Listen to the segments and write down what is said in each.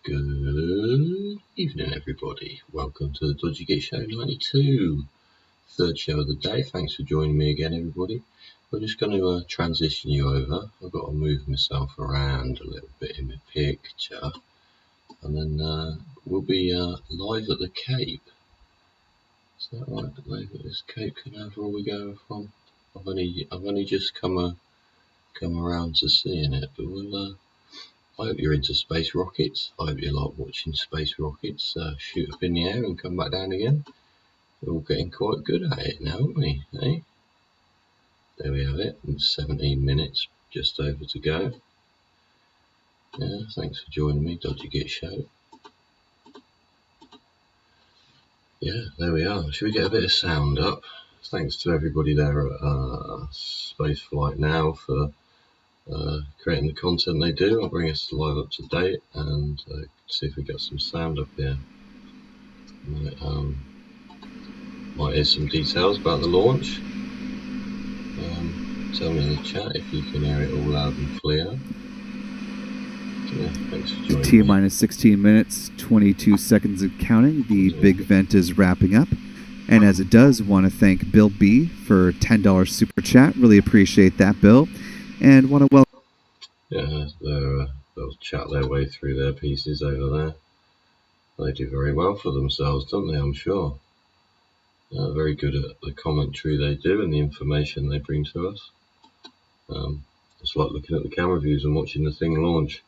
Good evening, everybody. Welcome to the Dodgy Git Show 92, third show of the day. Thanks for joining me again, everybody. We're just going to transition you over. I've got to move myself around a little bit in my picture, and then we'll be live at the Cape. Is that right? Live at this Cape Canaveral we go from. I've only just come around to seeing it, but we'll. I hope you're into space rockets. I hope you like watching space rockets shoot up in the air and come back down again. We're all getting quite good at it now, aren't we? Eh? There we have it. 17 minutes, just over to go. Yeah, thanks for joining me, Dodgy Git Show. Yeah, there we are. Should we get a bit of sound up? Thanks to everybody there at Spaceflight Now for creating the content they do. I'll bring us live up to date and see if we get some sound up here. Might hear some details about the launch. Tell me in the chat if you can hear it all loud and clear. Yeah, thanks for joining T minus 16 minutes, 22 seconds of counting. The big vent is wrapping up. And as it does, want to thank Bill B for $10 super chat. Really appreciate that, Bill. And want to welcome. Yeah, they'll chat their way through their pieces over there. They do very well for themselves, don't they? I'm sure. Very good at the commentary they do and the information they bring to us. It's like looking at the camera views and watching the thing launch.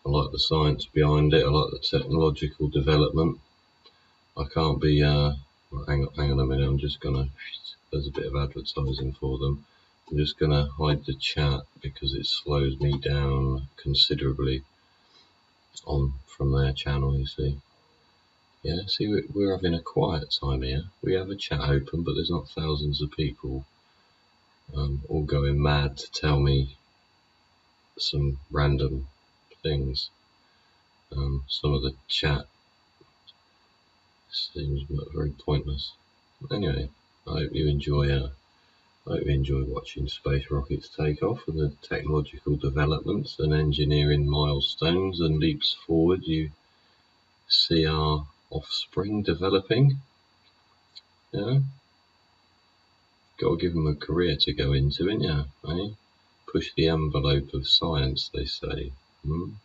I like the science behind it. I like the technological development. I can't be. Hang on a minute. I'm just gonna. There's a bit of advertising for them. I'm just gonna hide the chat because it slows me down considerably from their channel. You see. Yeah. See, we're having a quiet time here. We have a chat open, but there's not thousands of people all going mad to tell me some random things. Some of the chat seems very pointless. Anyway, I hope you enjoy watching space rockets take off and the technological developments and engineering milestones and leaps forward you see our offspring developing. Yeah, got to give them a career to go into, ain't ya? Eh? Push the envelope of science, they say. And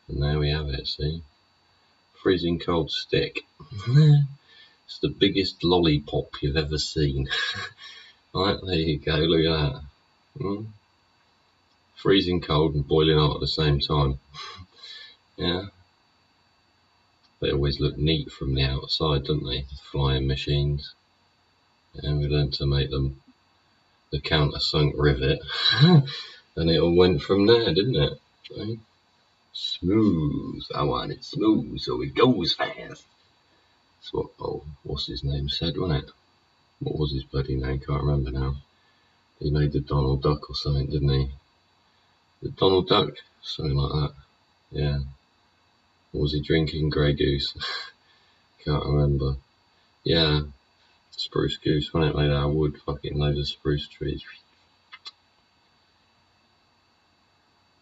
there we have it, see? Freezing cold stick. It's the biggest lollipop you've ever seen. Right, there you go, look at that. Freezing cold and boiling hot at the same time. Yeah. They always look neat from the outside, don't they? The flying machines. And we learned to make them the countersunk rivet. And it all went from there, didn't it? Right? Smooth. I want it smooth so it goes fast. That's what what's his name said, wasn't it? What was his bloody name? Can't remember now. He made the Donald Duck or something, didn't he? The Donald Duck? Something like that. Yeah. What was he drinking? Grey Goose? Can't remember. Yeah. Spruce Goose, wasn't it? Made out of wood. Fucking loads of spruce trees.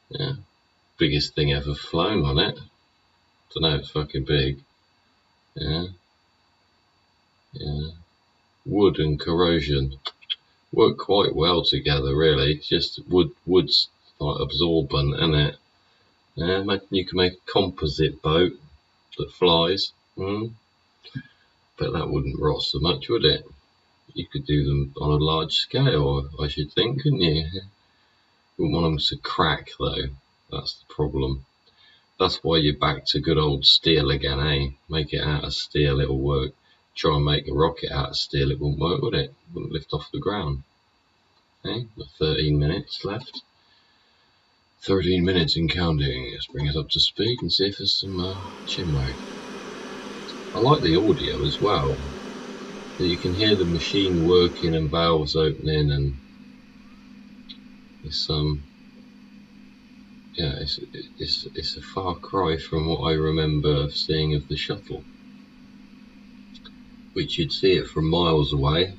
Yeah. Biggest thing ever flown on it. Dunno, it's fucking big. Yeah. Yeah. Wood and corrosion work quite well together, really. It's just wood's like absorbent, isn't it? Yeah, imagine you can make a composite boat that flies. But that wouldn't rot so much, would it? You could do them on a large scale, I should think, couldn't you? Wouldn't want them to crack, though. That's the problem. That's why you're back to good old steel again, eh? Make it out of steel, it'll work. Try and make a rocket out of steel, it wouldn't work, would it? Wouldn't lift off the ground. Eh? 13 minutes left. 13 minutes and counting. Let's bring us up to speed and see if there's some chinwag. I like the audio as well. You can hear the machine working and valves opening, and it's it's a far cry from what I remember seeing of the shuttle, which you'd see it from miles away.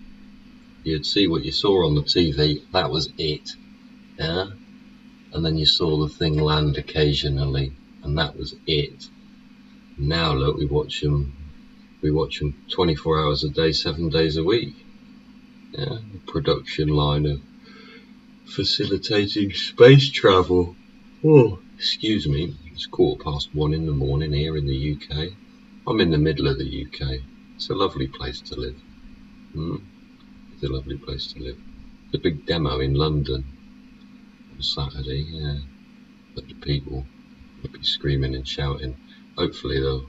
You'd see what you saw on the TV. That was it. Yeah. And then you saw the thing land occasionally and that was it. Now look, we watch them 24 hours a day, 7 days a week. Yeah, the production line of facilitating space travel. Oh, excuse me, it's 1:15 in the morning here in the UK. I'm in the middle of the UK. It's a lovely place to live. It's a lovely place to live. The big demo in London on Saturday, yeah. But the people will be screaming and shouting. Hopefully they'll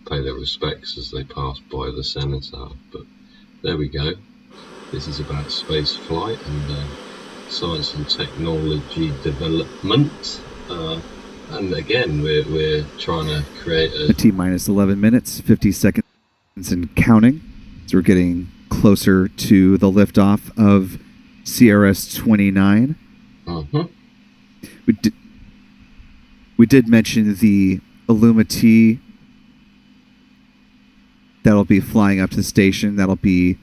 pay their respects as they pass by the cenotaph. But there we go. This is about space flight and science and technology development. And again, we're trying to create a T-minus 11 minutes, 50 seconds and counting. So we're getting closer to the liftoff of CRS-29. We did mention the Illuma-T that'll be flying up to the station. That'll be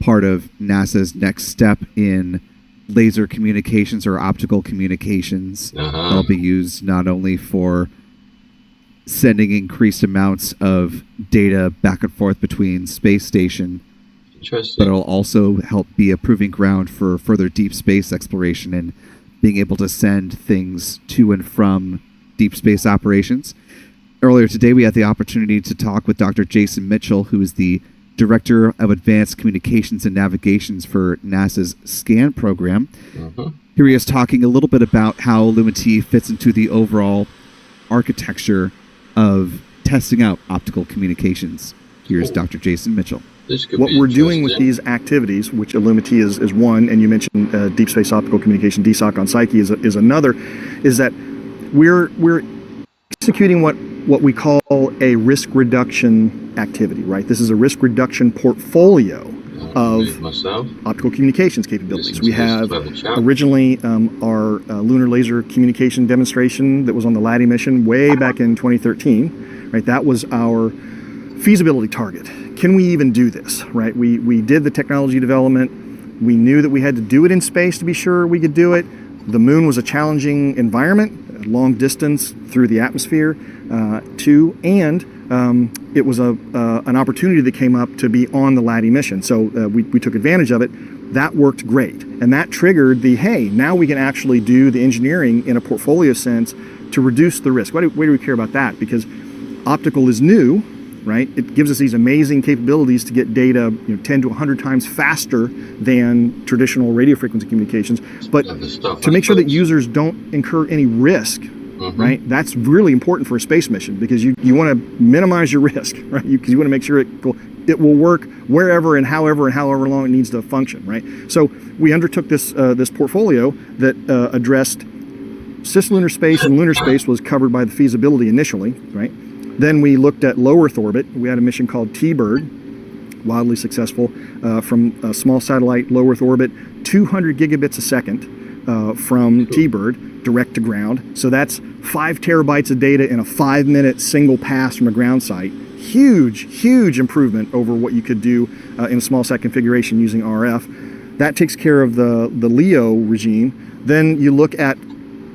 part of NASA's next step in laser communications or optical communications. That'll be used not only for sending increased amounts of data back and forth between space station, but it'll also help be a proving ground for further deep space exploration and being able to send things to and from deep space operations. Earlier today, we had the opportunity to talk with Dr. Jason Mitchell, who is the Director of Advanced Communications and Navigations for NASA's SCAN program. Here he is talking a little bit about how Illuma-T fits into the overall architecture of testing out optical communications. Here's Dr. Jason Mitchell. What we're doing with these activities, which Illuma-T is one, and you mentioned Deep Space Optical Communication, DSOC on Psyche is another, is that we're executing what we call a risk reduction activity, right? This is a risk reduction portfolio of optical communications capabilities. We have originally our lunar laser communication demonstration that was on the LADEE mission way back in 2013, right? That was our feasibility target. Can we even do this, right? We did the technology development. We knew that we had to do it in space to be sure we could do it. The moon was a challenging environment, long distance through the atmosphere too, and it was an opportunity that came up to be on the LADEE mission. So we took advantage of it. That worked great. And that triggered the, hey, now we can actually do the engineering in a portfolio sense to reduce the risk. Why do we care about that? Because optical is new, right? It gives us these amazing capabilities to get data 10 to 100 times faster than traditional radio frequency communications. But to make sure that users don't incur any risk, right? That's really important for a space mission because you want to minimize your risk, right? Because you want to make sure it will work wherever and however long it needs to function, right? So we undertook this portfolio that addressed cislunar space and lunar space was covered by the feasibility initially, right? Then we looked at low Earth orbit. We had a mission called T-Bird, wildly successful, from a small satellite low Earth orbit, 200 gigabits a second from T-Bird, direct to ground. So that's 5 terabytes of data in a 5-minute single pass from a ground site. Huge improvement over what you could do in a small sat configuration using RF. That takes care of the LEO regime. Then you look at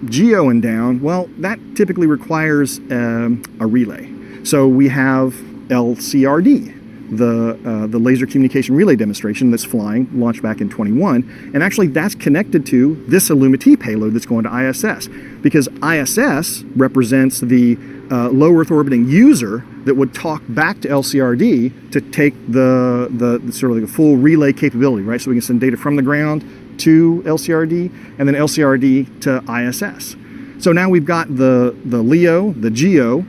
GEO and down, well, that typically requires a relay. So we have LCRD, the laser communication relay demonstration that's flying, launched back in 21, and actually that's connected to this Illuma-T payload that's going to ISS, because ISS represents the low Earth orbiting user that would talk back to LCRD to take the sort of like a full relay capability, right? So we can send data from the ground to LCRD, and then LCRD to ISS. So now we've got the LEO, the GEO,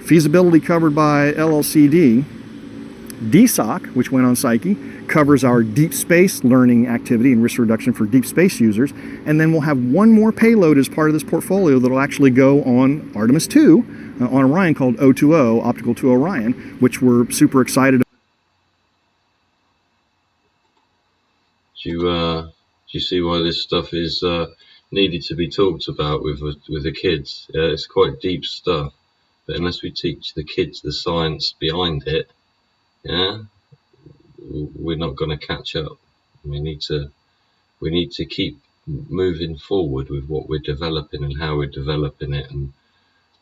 feasibility covered by LLCD, DSOC, which went on Psyche, covers our deep space learning activity and risk reduction for deep space users, and then we'll have one more payload as part of this portfolio that'll actually go on Artemis 2 on Orion called O20, Optical to Orion, which we're super excited about. Do you see why this stuff is needed to be talked about with the kids? Yeah, it's quite deep stuff, but unless we teach the kids the science behind it, yeah, we're not going to catch up. We need to keep moving forward with what we're developing and how we're developing it, and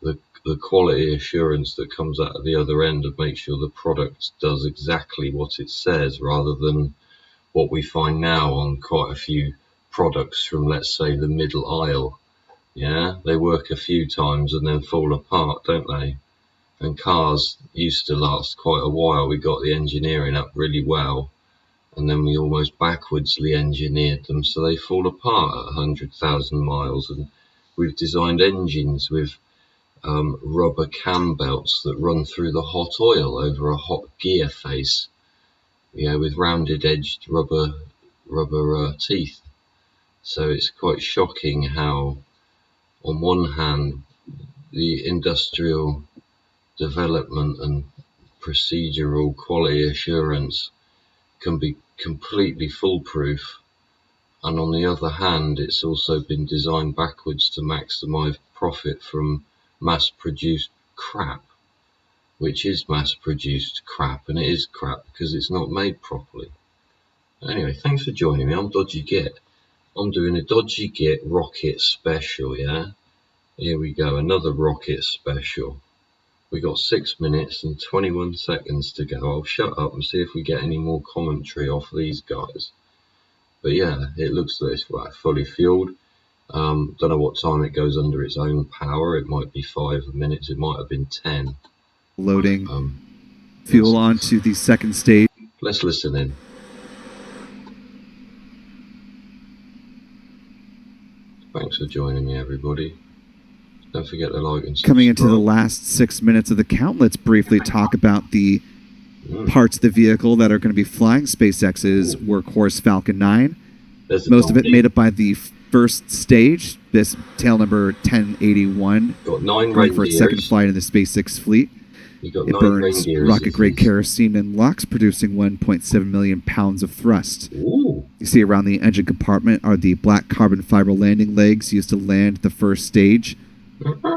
the quality assurance that comes out of the other end and make sure the product does exactly what it says, rather than what we find now on quite a few products from, let's say, the middle aisle. Yeah, they work a few times and then fall apart, don't they? And cars used to last quite a while. We got the engineering up really well, and then we almost backwardsly engineered them so they fall apart at 100,000 miles. And we've designed engines with rubber cam belts that run through the hot oil over a hot gear face, with rounded edged rubber teeth. So it's quite shocking how, on one hand, the industrial development and procedural quality assurance can be completely foolproof, and on the other hand, it's also been designed backwards to maximize profit from mass-produced crap, which is mass-produced crap, and it is crap because it's not made properly. Anyway, thanks for joining me. I'm Dodgy Git. I'm doing a Dodgy Git rocket special, yeah? Here we go, another rocket special. We got 6 minutes and 21 seconds to go. I'll shut up and see if we get any more commentary off these guys. But yeah, it looks like it's fully fueled. Don't know what time it goes under its own power. It might be 5 minutes. It might have been 10. Loading fuel onto the second stage. Let's listen in. Thanks for joining me, everybody. Don't forget to like and subscribe. Coming into the last 6 minutes of the count, let's briefly talk about the parts of the vehicle that are going to be flying SpaceX's workhorse Falcon 9. Most of it made up by the first stage, this tail number 1081, got 9 going for its second flight in the SpaceX fleet. It burns rocket-grade kerosene and LOX, producing 1.7 million pounds of thrust. Ooh. You see around the engine compartment are the black carbon fiber landing legs used to land the first stage,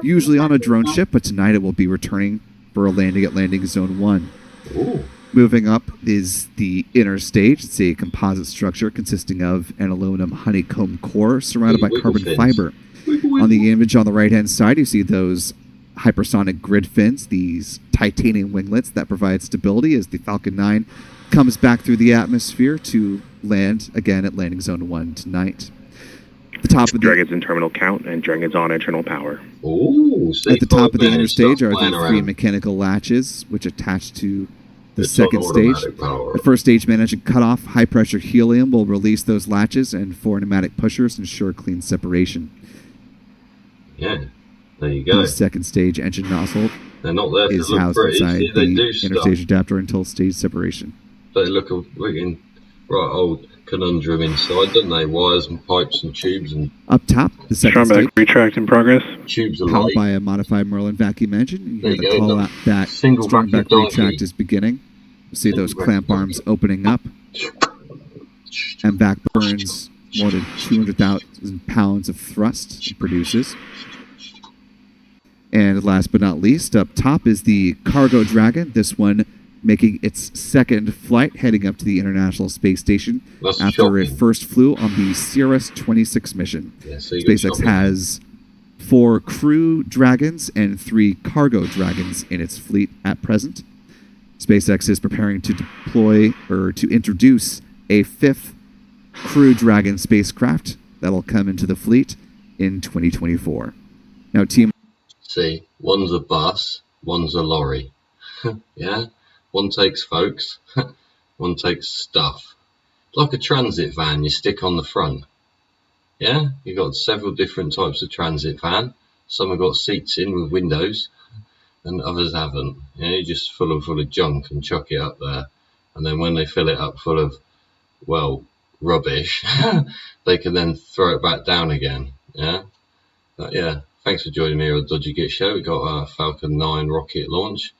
usually on a drone ship, but tonight it will be returning for a landing at Landing Zone 1. Ooh. Moving up is the inner stage. It's a composite structure consisting of an aluminum honeycomb core surrounded by carbon fiber. On the image on the right-hand side, you see those hypersonic grid fins, these titanium winglets that provide stability as the Falcon 9 comes back through the atmosphere to land again at Landing Zone 1 tonight. The top of Dragons in terminal count and Dragons on internal power. Ooh, at the top of the inner stage are the 3 mechanical latches, which attach to the second stage. The first stage managed to cut off high-pressure helium will release those latches, and 4 pneumatic pushers ensure clean separation. Yeah, there you go. The second stage engine nozzle They're not there is housed inside the inner stage adapter until stage separation. They look a freaking right old conundrum inside, don't they? Wires and pipes and tubes and... Up top, the second stage. Retract in progress. Tubes of powered light. by a modified Merlin vacuum engine. You There hear you the go, call the out that single starting back vacuum retract donkey. is beginning. You see those Single clamp vacuum arms opening up, and back burns more than 200,000 pounds of thrust it produces. And last but not least, up top is the Cargo Dragon. This one making its second flight, heading up to the International Space Station after it first flew on the CRS-26 mission. Yeah, so SpaceX has 4 Crew Dragons and 3 Cargo Dragons in its fleet at present. SpaceX is preparing to deploy or to introduce a 5th Crew Dragon spacecraft that'll come into the fleet in 2024. Now, team. See, one's a bus, one's a lorry. Yeah? One takes folks, one takes stuff. Like a transit van you stick on the front. Yeah? You've got several different types of transit van. Some have got seats in with windows, and others haven't. Yeah, you just full of junk and chuck it up there. And then when they fill it up full of, well, rubbish, they can then throw it back down again. Yeah? But yeah, thanks for joining me on the Dodgy Git Show. We got our Falcon 9 rocket launch.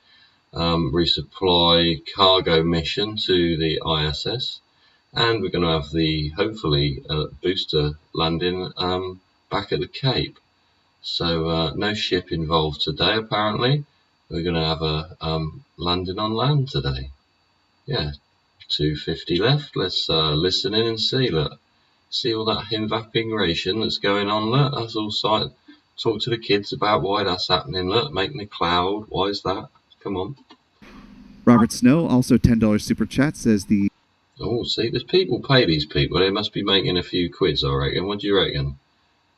Resupply cargo mission to the ISS, and we're going to have the hopefully booster landing back at the Cape. So no ship involved today apparently. We're going to have a landing on land today. Yeah, 250 left. Let's listen in and see. Look, see all that him-vapping ration that's going on. Look, that's all Talk to the kids about why that's happening. Look, making a cloud. Why is that? Come on. Robert Snow, also $10 super chat, says the... Oh, see, there's people pay these people. They must be making a few quids, I reckon. What do you reckon?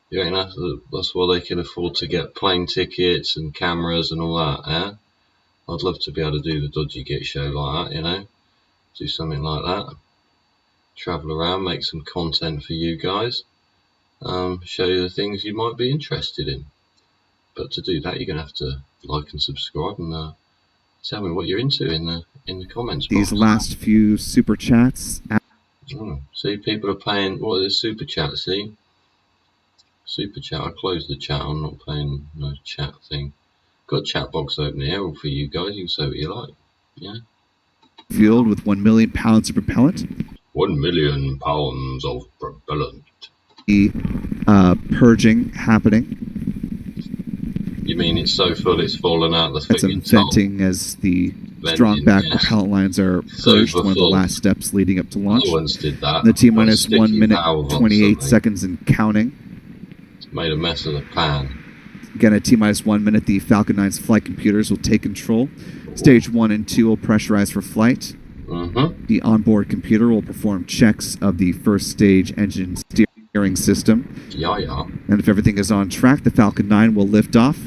You reckon that's why they can afford to get plane tickets and cameras and all that, eh? I'd love to be able to do the Dodgy Git show like that, you know? Do something like that. Travel around, make some content for you guys. Show you the things you might be interested in. But to do that, you're going to have to like and subscribe and tell me what you're into in the comments box. These last few super chats. See, people are paying. What is super chat? See, super chat. I closed the chat. I'm not paying no chat thing. Got chat box open here all for you guys. You can say what you like. Yeah. Fueled with 1 million pounds of propellant. 1 million pounds of propellant. The purging happening. You mean it's so full it's fallen out the That's freaking venting as the strong back propellant lines are purged, one of the last steps leading up to launch. No one's did that. The T-minus 1 minute, 28 seconds and counting. It's made a mess of the pan. Again, at T-minus 1 minute, the Falcon 9's flight computers will take control. Stage 1 and 2 will pressurize for flight. The onboard computer will perform checks of the first stage engine steering system. Yeah. And if everything is on track, the Falcon 9 will lift off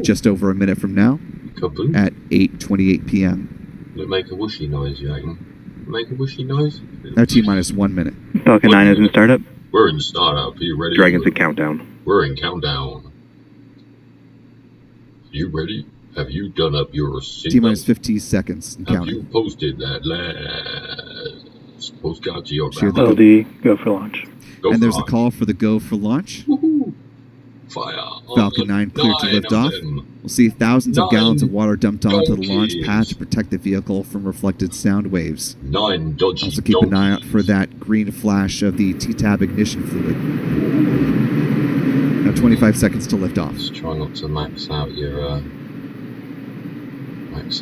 just over a minute from now at 8:28 p.m. Will it make a whooshy noise, you reckon? Make a whooshy noise? Now T-minus 1 minute. Falcon 9 is in startup. We're in startup. Are you ready? Dragon's in countdown. We're in countdown. You ready? Have you done up your seatbelt? T-minus 50 seconds and Have counting. you posted that last postcard to your Sure, ground? LD, go for launch. Go and for there's a launch. call for the go for launch. Woohoo! Fire. Falcon 9 cleared to lift off. We'll see thousands of gallons of water dumped onto the launch pad to protect the vehicle from reflected sound waves. 9 dodgy Also keep an eye out for that green flash of the T-tab ignition fluid. Now 25 seconds to lift off. Just try not to max out your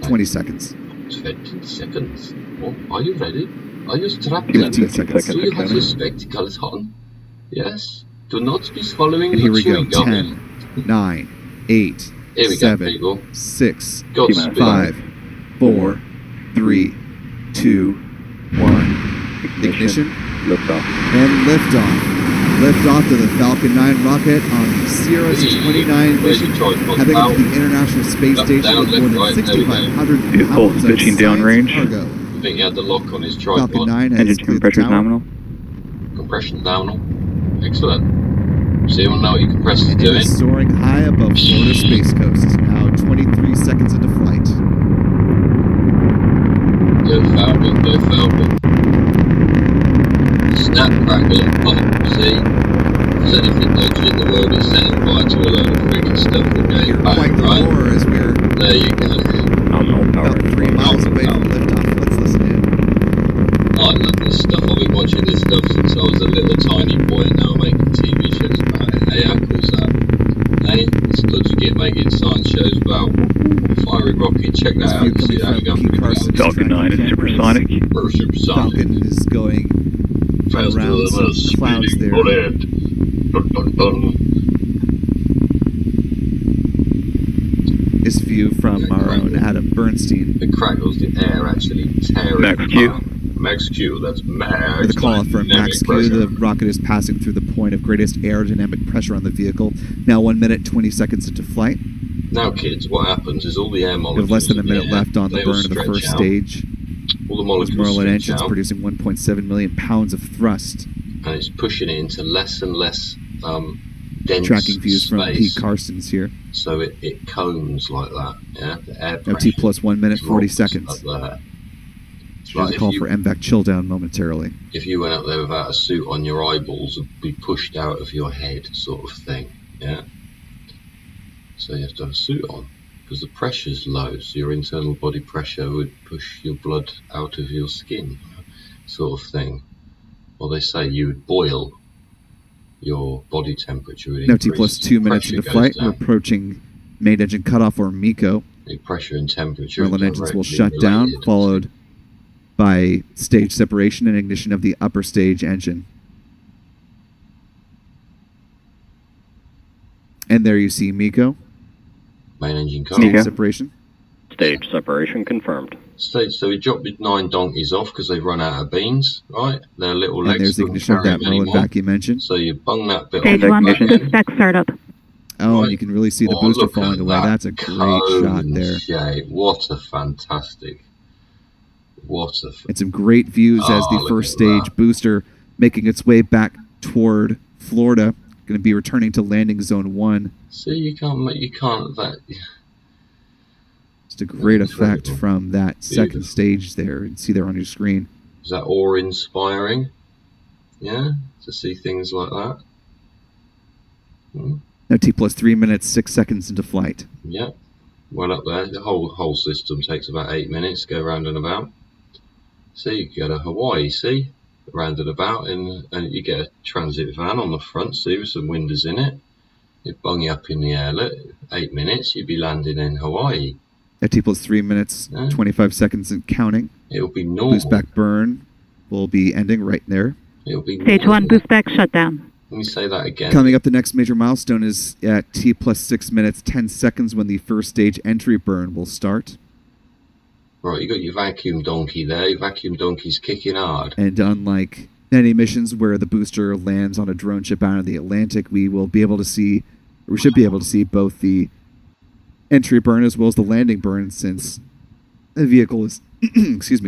20 seconds. 20 seconds. Oh, are you ready? Are you strapped 15 in? seconds. Do you have your spectacles on? Yes. Do not be swallowing And your here we go. chewing gum. 10, 9, 8, Here we 7, go, people. 6, Godspeed. 5, 4, 3, 2, 1. Ignition. Liftoff. And liftoff. Liftoff to the Falcon 9 rocket on the Sierra 29 mission, heading up to the International Space Station with more than 6,500 Vehicle pounds of pitching science downrange. cargo. I think he had the lock on his tripod. Falcon 9 has Engine cleared the compression tower. nominal. Compression nominal. Excellent. So you want to know what your compressor's And it doing? is soaring high above Florida Space Coast. Now 23 seconds into flight. Go Falcon, go Falcon. Snap, crackle, and pop. See? If there's anything dodgy in the world, it's setting fire to a load of freaking stuff we're getting back, Quite the right? roar as we're There you go. Nominal power. about 3 miles away from liftoff. Let's listen in. I love this stuff. I've been watching this stuff since I was a little tiny boy, and now I'm making TV shows about it. Hey, how cool's that? Hey, it's Dodgy Git making science shows about fiery rocket. Check that out. See how you go. Pete Carson. Falcon 9 is supersonic. We're supersonic. Falcon is going Faster around than some a clouds speeding there. bullet. Dun, dun, dun. This view from our own Adam Bernstein. It crackles the air, actually tearing Max it Q. apart. Max Q, that's max. With a call for Max Q, pressure. the rocket is passing through the point of greatest aerodynamic pressure on the vehicle. Now 1 minute, 20 seconds into flight. Now, kids, what happens is all the air We molecules have less than a in the minute air, left on the they all burn of the stretch first out. stage. All the Those molecules Merlin stretch engines out, producing 1.7 million pounds of thrust. and it's pushing it into less and less dense Tracking views from space. Pete Carson's here. So it cones like that. Yeah, the air Now pressure T plus 1 minute, 40 drops seconds. up there. It's Here's like a call for MVAC chill down momentarily. if you went up there without a suit on, your eyeballs would be pushed out of your head, sort of thing. Yeah. So you have to have a suit on because the pressure's low. So your internal body pressure would push your blood out of your skin, sort of thing. Or they say you would boil your body temperature. Would Now T increase plus as 2 minutes pressure into goes flight. We're down. approaching main engine cutoff or MECO. The pressure and temperature. Merlin are engines will directly shut down, related. followed by stage separation and ignition of the upper stage engine. And there you see Miko. Main engine car. Stage Miko. separation. Stage separation confirmed. Stage, so we dropped his 9 donkeys off because they've run out of beans, right? Their little And legs there's the couldn't ignition of carry that them Merlin anymore. vacuum engine. So you bung that bit Stage on one, the back end. spec startup. Oh, Right. and you can really see the Oh, booster look falling at away. that That's a great shot cone there. shape. What a fantastic. And some great views as the look first at stage that. booster making its way back toward Florida. Going to be returning to landing zone 1. See, you can't, that, Just a great Incredible. effect from that second Beautiful. stage there. You can see there on your screen. is that awe-inspiring? Yeah, to see things like that. Now T plus 3 minutes, 6 seconds into flight. Yeah, well up there. The whole system takes about 8 minutes to go round and about. See, you go to Hawaii, see, round and about, and you get a transit van on the front, see, with some windows in it. It bung you up in the air. Look, 8 minutes, you'd be landing in Hawaii. At T plus 3 minutes, Yeah. 25 seconds and counting. It'll be normal. Boost back burn will be ending right there. It'll be Stage normal. one, boost back shutdown. Let me say that again. Coming up, the next major milestone is at T plus 6 minutes, 10 seconds when the first stage entry burn will start. Right, you got your vacuum donkey there. Your vacuum donkey's kicking hard. And unlike many missions where the booster lands on a drone ship out of the Atlantic, we should be able to see both the entry burn as well as the landing burn, since the vehicle is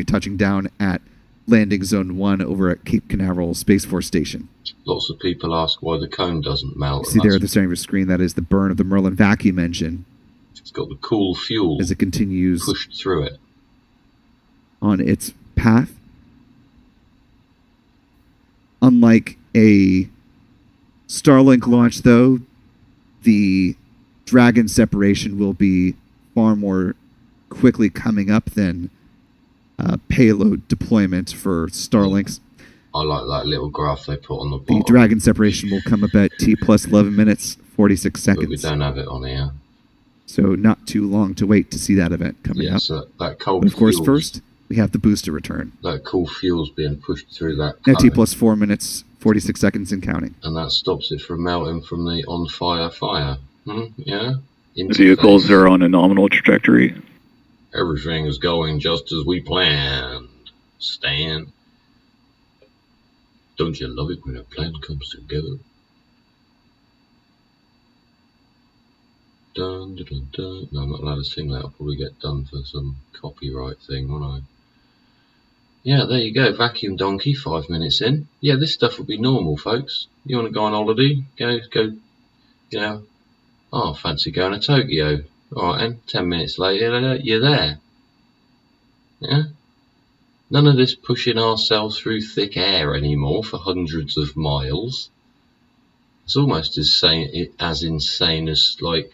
touching down at landing zone 1 over at Cape Canaveral Space Force Station. Lots of people ask why the cone doesn't melt. You see there at the center of your screen, that is the burn of the Merlin vacuum engine It's got the cool fuel as it continues pushed through it. on its path. Unlike a Starlink launch, though, the Dragon separation will be far more quickly coming up than payload deployment for Starlinks. I like that little graph they put on the The bottom. Dragon separation will come up at T plus 11 minutes, 46 But we seconds. don't have it on here. So not too long to wait to see that event coming Yeah, up. so that cold But of course, fuel's- first, we have the booster return. that cool fuel's being pushed through that Now T cone, plus 4 minutes, 46 seconds and counting. and that stops it from melting from the on fire. Yeah? The Interface. vehicles are on a nominal trajectory. Everything is going just as we planned. Stan. Don't you love it when a plan comes together? Dun, dun, dun, dun. No, I'm not allowed to sing that. I'll probably get done for some copyright thing, won't I? Yeah, there you go. Vacuum donkey, 5 minutes in. Yeah, this stuff will be normal, folks. You want to go on holiday? Go, you know. Oh, fancy going to Tokyo. Alright, and 10 minutes later, you're there. Yeah? None of this pushing ourselves through thick air anymore for hundreds of miles. It's almost as insane as, like,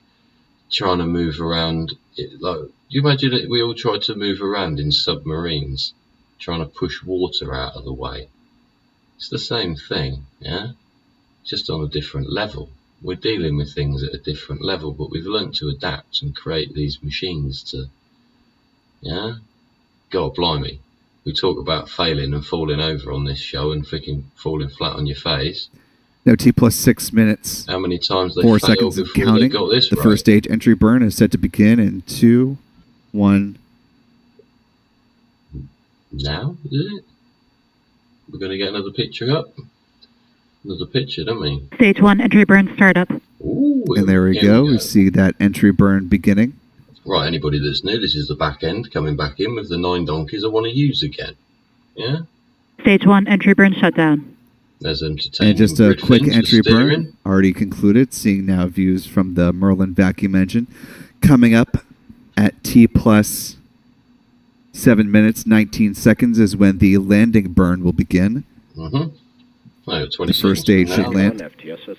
trying to move around. Do you imagine that we all tried to move around in submarines, trying to push water out of the way? It's the same thing, yeah? Just on a different level. We're dealing with things at a different level, but we've learnt to adapt and create these machines to, yeah? God blimey. We talk about failing and falling over on this show and freaking falling flat on your face. Now T plus 6 minutes, How many times they 4 failed seconds and before counting. they got this The right? first stage entry burn is set to begin in 2, 1. Now, is it? We're going to get another picture up. Another picture, don't we? Stage one, entry burn startup. Ooh, And there we here go. We see that entry burn beginning. Right, anybody that's new, this is the back end coming back in with the 9 donkeys I want to use again. Yeah? Stage one, entry burn shutdown. There's entertainment. And just a grid quick fins for entry steering. burn, already concluded. Seeing now views from the Merlin vacuum engine. Coming up at T plus 7 minutes, 19 seconds is when the landing burn will begin. Mm-hmm. No, 20 The first seconds stage from should now. land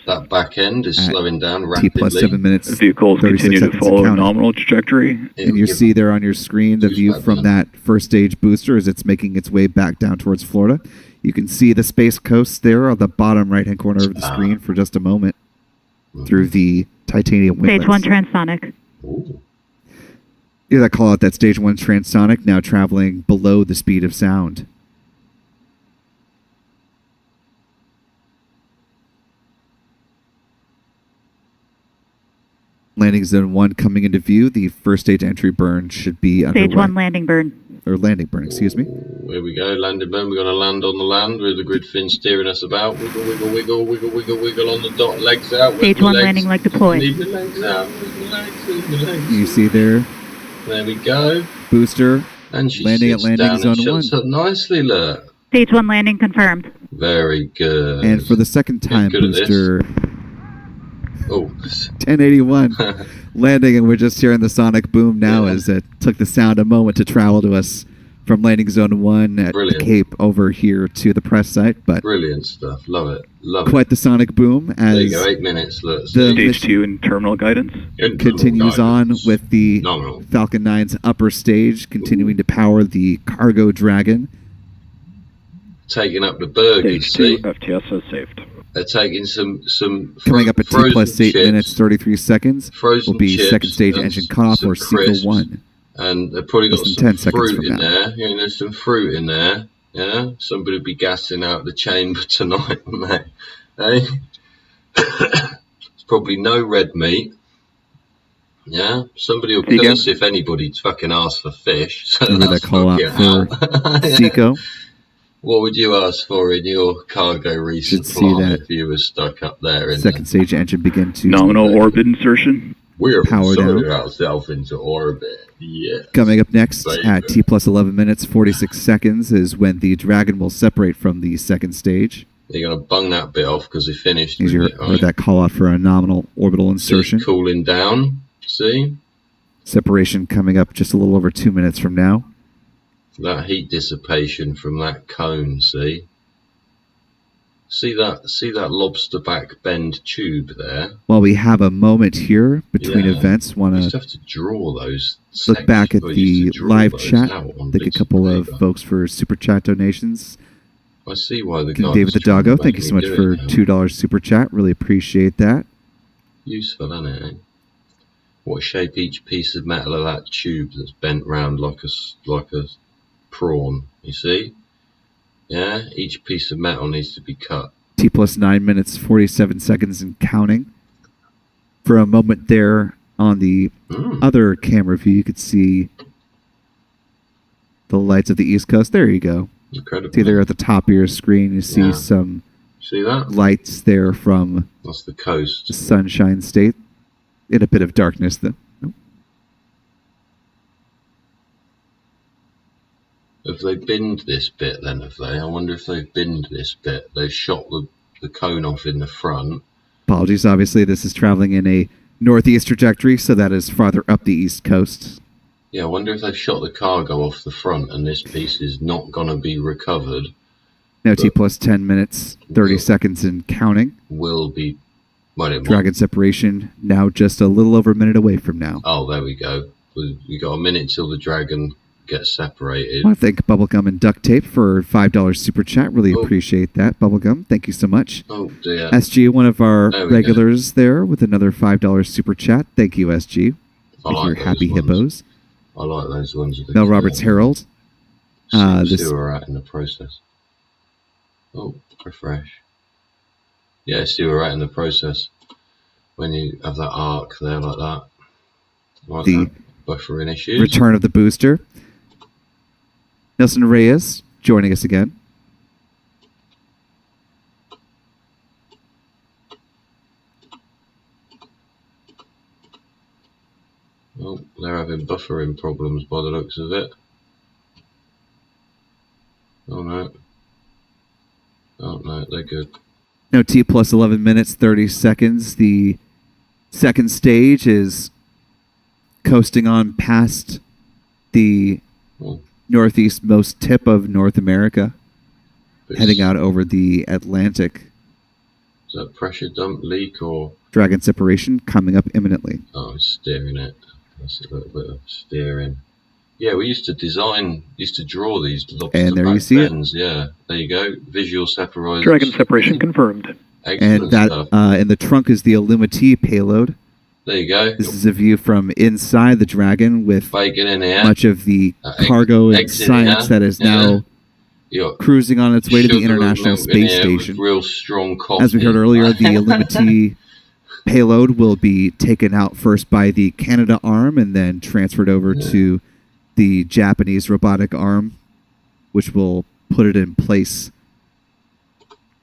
That back end is at slowing down T rapidly. plus 7 minutes, The vehicles 36 continue to seconds and follow a counting. nominal trajectory. And you see there on your screen the Choose view that from one. that first stage booster as it's making its way back down towards Florida. You can see the Space Coast there on the bottom right-hand corner of the screen for just a moment through the titanium Stage one, windlass. transonic. Ooh. Yeah, that call out that stage 1 transonic now traveling below the speed of sound. Landing zone 1 coming into view. The first stage entry burn should be underway. Stage 1 landing burn. Or landing burn, excuse me. Here we go, landing burn. We're going to land on the land with the grid fin steering us about. Wiggle, wiggle, wiggle, wiggle, wiggle, wiggle on the dot. Legs out. Stage 1 landing leg deploy. Leave the legs out. Leave the legs. Leave the legs. You see there. There we go. Booster. And she Landing at sits landing down zone and shuts 1. up nicely, look. Stage 1 landing confirmed. Very good. And for the second time, good at this. Booster Oh, 1081 landing, and we're just hearing the sonic boom now as it took the sound a moment to travel to us from landing zone 1 at Brilliant. the Cape over here to the press site. But brilliant stuff. Love it. Love quite the sonic boom it. There you as go. 8 minutes. Look. the Stage mission 2 in terminal guidance. continues on with the Phenomenal. Falcon 9's upper stage, continuing to power the cargo Dragon. Taking up the burgers, Stage 2 see? FTS has saved. They're taking some Coming up at T frozen plus 8 chips, minutes, 33 seconds, frozen will be chips second stage and engine cutoff some or Sequel crisps. 1. And they've probably got Less than some 10 seconds fruit from in now. there. You know, there's some fruit in there. Yeah, somebody will be gassing out the chamber tonight, won't they? Hey? There's probably no red meat. Yeah, somebody will There you kill go. us if anybody fucking asks for fish. So Remember that's that call out fucking for out. Seco. What would you ask for in your cargo Should see resupply that if you were stuck up there? In second stage engine begin to Nominal orbit insertion. We're power inserting down. ourselves into orbit. Yeah. Coming up next Baby. at T plus 11 minutes, 46 seconds is when the Dragon will separate from the second stage. You're going to bung that bit off because he finished. As you with it, heard that call out for a nominal orbital So insertion. it's cooling down. See? Separation coming up just a little over 2 minutes from now. That heat dissipation from that cone, see? See that lobster back bend tube there? While we have a moment here between Yeah. events, want You used to to have to draw those. look back at sections. You used the to draw live those chat. out on Thank a bits couple of paper. folks for super chat donations. I see why the guy. David the Doggo, thank you so much for $2 super chat. Really appreciate that. Useful, isn't it? Eh? What shape each piece of metal of that tube that's bent round like a prawn? You see? Yeah, each piece of metal needs to be cut. T plus 9 minutes, 47 seconds and counting. For a moment there on the other camera view, you could see the lights of the East Coast. There you go. Incredible. See there at the top of your screen, you see Yeah. some See that? lights there from That's the coast. the Sunshine State. In a bit of darkness, though. Nope. Have they binned this bit then, have they? I wonder if they've binned this bit. They've shot the cone off in the front. Apologies, obviously, this is traveling in a northeast trajectory, so that is farther up the East Coast. Yeah, I wonder if they've shot the cargo off the front and this piece is not going to be recovered. Now T plus 10 minutes, 30 seconds and counting. Will be... Well, it might. Dragon separation now just a little over a minute away from now. Oh, there we go. We got a minute till the Dragon gets separated. I want to thank Bubblegum and Duct Tape for $5 super chat. Really Oh. appreciate that, Bubblegum. Thank you so much. Oh dear. SG, one of our There we go. regulars there with another $5 super chat. Thank you, SG. I With like your those happy ones. hippos. I like those ones. With the Mel Roberts Herald. See this- where we're at in the process. Oh, refresh. Yeah, see where we're at in the process. When you have that arc there like that. Like The that. Buffering issues. Return of the booster. Nelson Reyes joining us again. Oh, they're having buffering problems by the looks of it. Oh no. Oh no, they're good. Now T plus 11 minutes, 30 seconds. The second stage is coasting on past the Oh, northeastmost tip of North America, but heading out over the Atlantic. Is that pressure dump leak or... Dragon separation coming up imminently. Oh, it's steering it. That's a little bit of steering. Yeah, we used to draw these lobster And there you back see it. bends. Yeah, there you go. Visual separation. Dragon separation confirmed. Excellent And that stuff. in the trunk is the Illumity payload. There you go. This is a view from inside the Dragon with Bacon in here. much of the Ex- cargo and exit science here. that is Yeah. now You got cruising on its way to the sugar and International milk in Space here with Station. Real strong coffee. As we heard earlier, the Illumity payload will be taken out first by the Canada arm and then transferred over to the Japanese robotic arm, which will put it in place.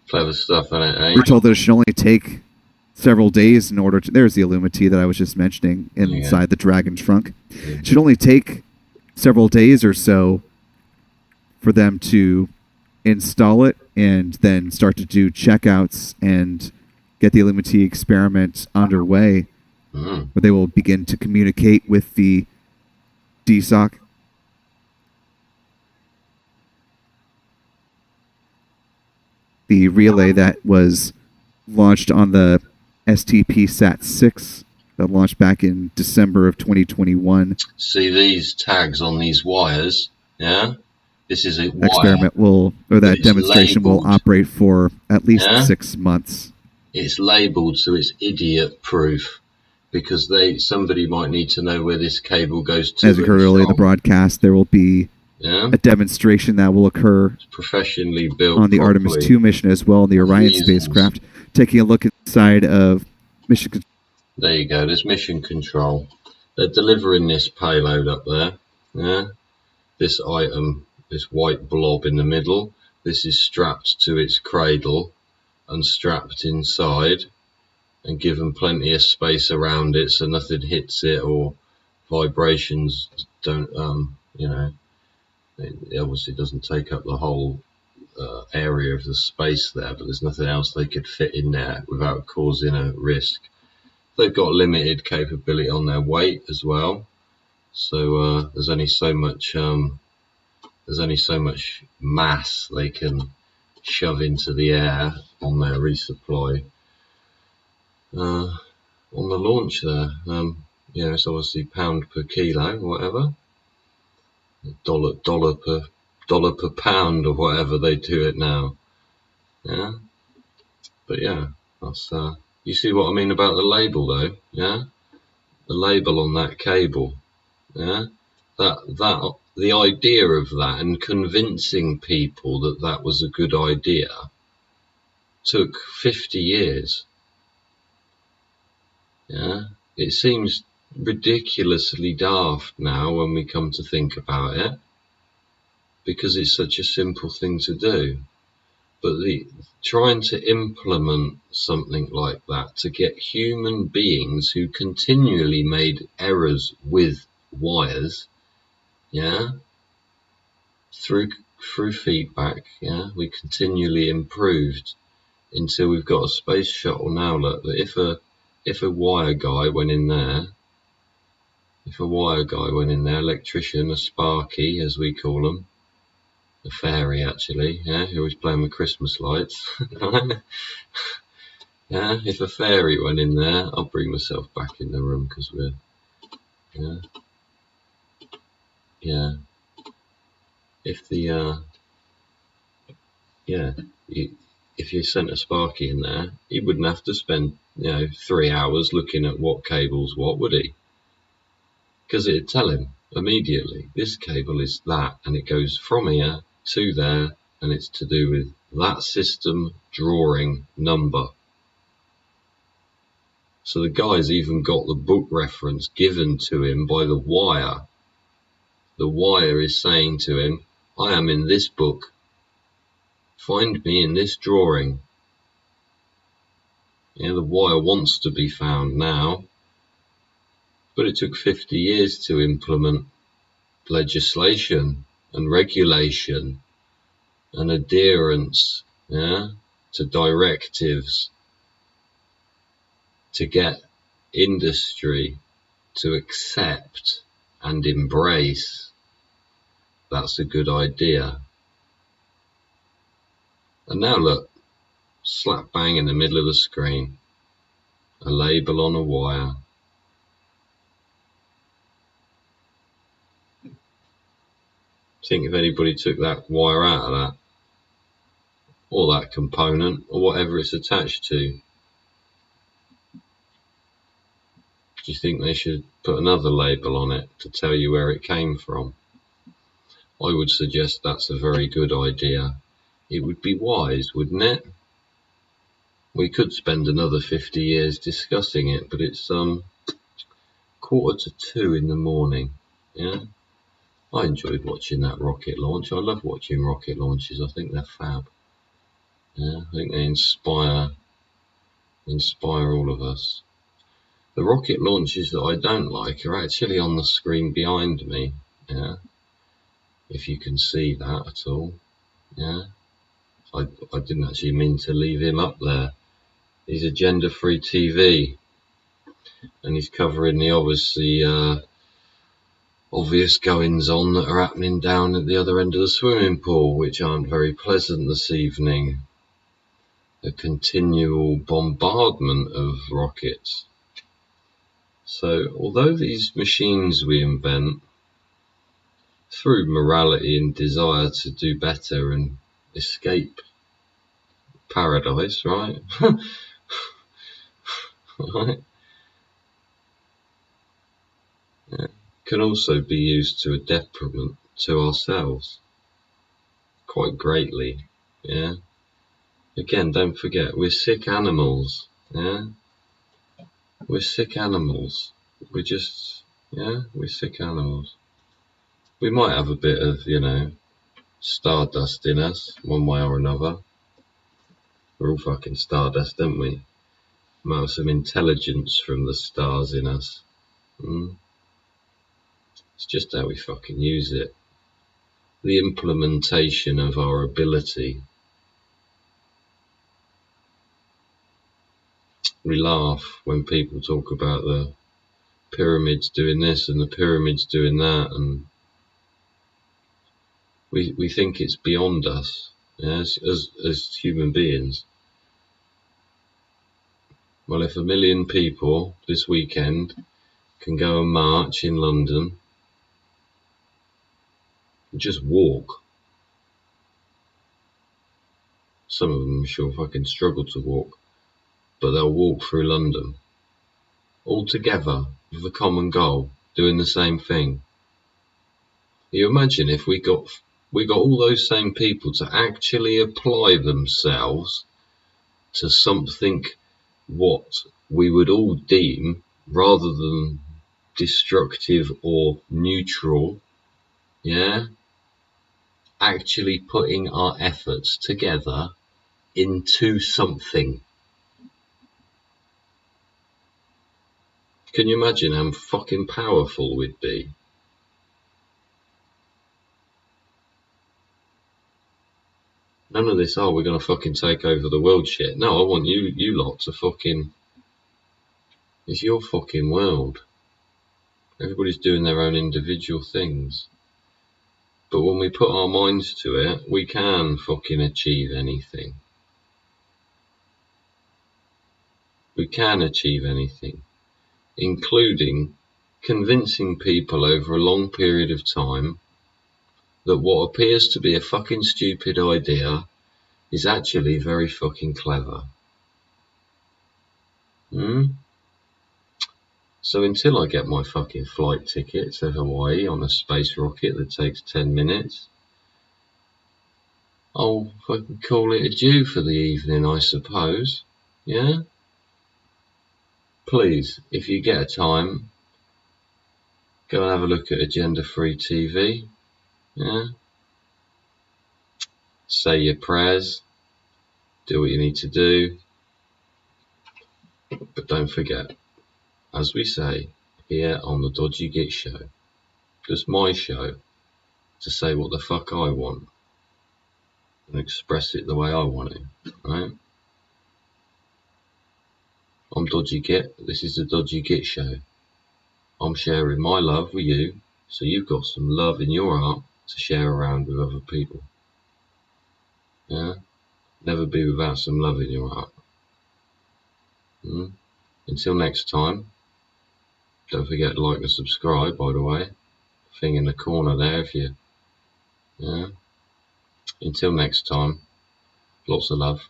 Clever stuff, isn't it, eh? We're told that it should only take several days in order to... There's the Illumity that I was just mentioning inside the Dragon trunk. It should only take several days or so for them to install it and then start to do checkouts and get the Illumity experiment underway, where they will begin to communicate with the DSOC. The relay that was launched on the STP-SAT-6 that launched back in December of 2021. See these tags on these wires, yeah? This is a wire. Experiment will, or that It's demonstration will labeled. operate for at least Yeah? 6 months. It's labelled so it's idiot-proof, because somebody might need to know where this cable goes to. As we heard earlier in the broadcast, there will be a demonstration that will occur It's professionally built on the properly. Artemis 2 mission as well, in the Orion Reasons. spacecraft, taking a look inside of mission control. There you go, there's mission control. They're delivering this payload up there. Yeah, this item, this white blob in the middle, this is strapped to its cradle and strapped inside and given plenty of space around it so nothing hits it or vibrations don't, it obviously doesn't take up the whole area of the space there, but there's nothing else they could fit in there without causing a risk. They've got limited capability on their weight as well, so there's only so much mass they can shove into the air on their resupply on the launch there. It's obviously pound per kilo or whatever, dollar per pound or whatever they do it now. Yeah, but yeah, that's you see what I mean about the label though. Yeah, the label on that cable. Yeah, that the idea of that and convincing people that that was a good idea took 50 years. Yeah, it seems ridiculously daft now when we come to think about it, because it's such a simple thing to do. But trying to implement something like that to get human beings who continually made errors with wires, yeah, through feedback, yeah, we continually improved until we've got a space shuttle now. Look, that if a wire guy went in there, electrician, a sparky as we call them, a fairy actually, yeah, who was playing with Christmas lights. Yeah, if a fairy went in there, I'll bring myself back in the room because we're, yeah. If the, if you sent a sparky in there, he wouldn't have to spend, 3 hours looking at what cable's what, would he? Because it'd tell him immediately, this cable is that, and it goes from here to there, and it's to do with that system drawing number. So the guy's even got the book reference given to him by the wire. The wire is saying to him, I am in this book. Find me in this drawing. Yeah, the wire wants to be found now. But it took 50 years to implement legislation and regulation and adherence, to directives, to get industry to accept and embrace that's a good idea. And now look, slap bang in the middle of the screen, a label on a wire. Think if anybody took that wire out of that, or that component, or whatever it's attached to, do you think they should put another label on it to tell you where it came from? I would suggest that's a very good idea. It would be wise, wouldn't it? We could spend another 50 years discussing it, but it's 1:45 in the morning. Yeah, I enjoyed watching that rocket launch. I love watching rocket launches. I think they're fab. Yeah, I think they inspire all of us. The rocket launches that I don't like are actually on the screen behind me. Yeah, if you can see that at all. Yeah, I didn't actually mean to leave him up there. He's Agenda-Free TV, and he's covering the obvious goings-on that are happening down at the other end of the swimming pool, which aren't very pleasant this evening. A continual bombardment of rockets. So, although these machines we invent, through morality and desire to do better and escape paradise, right? Right? Yeah. Can also be used to a detriment to ourselves quite greatly. Yeah. Again, don't forget, we're sick animals. Yeah. We're sick animals. We're sick animals. We might have a bit of, stardust in us, one way or another. We're all fucking stardust, don't we? Might have some intelligence from the stars in us. It's just how we fucking use it. The implementation of our ability. We laugh when people talk about the pyramids doing this and the pyramids doing that, and we think it's beyond us, as human beings. Well, if 1 million people this weekend can go and march in London, just walk. Some of them, I'm sure, fucking struggle to walk, but they'll walk through London, all together with a common goal, doing the same thing. You imagine if we got all those same people to actually apply themselves to something what we would all deem, rather than destructive or neutral, actually putting our efforts together into something. Can you imagine how fucking powerful we'd be? None of this, we're gonna fucking take over the world shit. No, I want you lot to fucking... It's your fucking world. Everybody's doing their own individual things. But when we put our minds to it, we can fucking achieve anything. We can achieve anything, including convincing people over a long period of time that what appears to be a fucking stupid idea is actually very fucking clever. So until I get my fucking flight ticket to Hawaii on a space rocket that takes 10 minutes, I'll fucking call it a due for the evening, I suppose. Yeah? Please, if you get a time, go and have a look at Agenda-Free TV. Yeah? Say your prayers. Do what you need to do. But don't forget, as we say here on the Dodgy Git Show, just my show, to say what the fuck I want and express it the way I want it, right? I'm Dodgy Git, this is the Dodgy Git Show. I'm sharing my love with you, so you've got some love in your heart to share around with other people. Yeah? Never be without some love in your heart. Until next time, don't forget to like and subscribe, by the way. Thing in the corner there if you... Yeah. Until next time, lots of love.